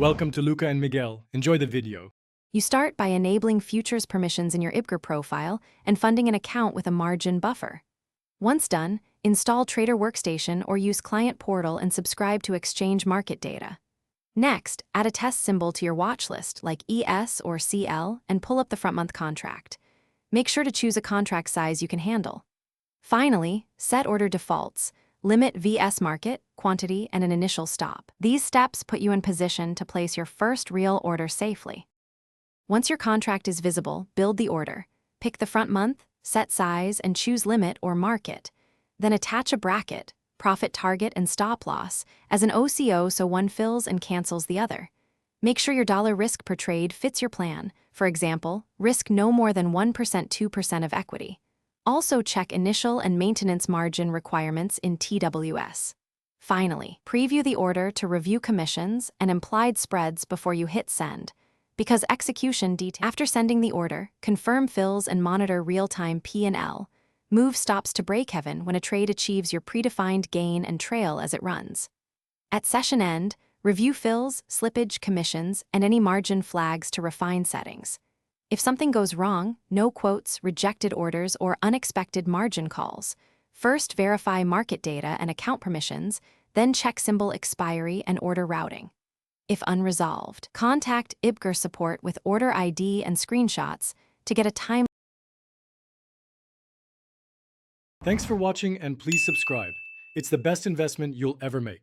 Welcome to Luca and Miguel. Enjoy the video. You start by enabling futures permissions in your Ibkr profile and funding an account with a margin buffer. Once done, install Trader Workstation or use Client Portal and subscribe to exchange market data. Next, add a test symbol to your watch list like ES or CL and pull up the front month contract. Make sure to choose a contract size you can handle. Finally, set order defaults. Limit VS market, quantity, and an initial stop. These steps put you in position to place your first real order safely. Once your contract is visible, build the order. Pick the front month, set size, and choose limit or market. Then attach a bracket, profit target and stop loss, as an OCO so one fills and cancels the other. Make sure your dollar risk per trade fits your plan. For example, risk no more than 1% 2% of equity. Also check initial and maintenance margin requirements in TWS. Finally, preview the order to review commissions and implied spreads before you hit send. Because execution details. After sending the order, confirm fills and monitor real-time P&L. Move stops to break-even when a trade achieves your predefined gain and trail as it runs. At session end, review fills, slippage, commissions, and any margin flags to refine settings. If something goes wrong, no quotes, rejected orders, or unexpected margin calls. First verify market data and account permissions, then check symbol expiry and order routing. If unresolved, contact Ibkr support with order ID and screenshots to get a time. Thanks for watching and please subscribe. It's the best investment you'll ever make.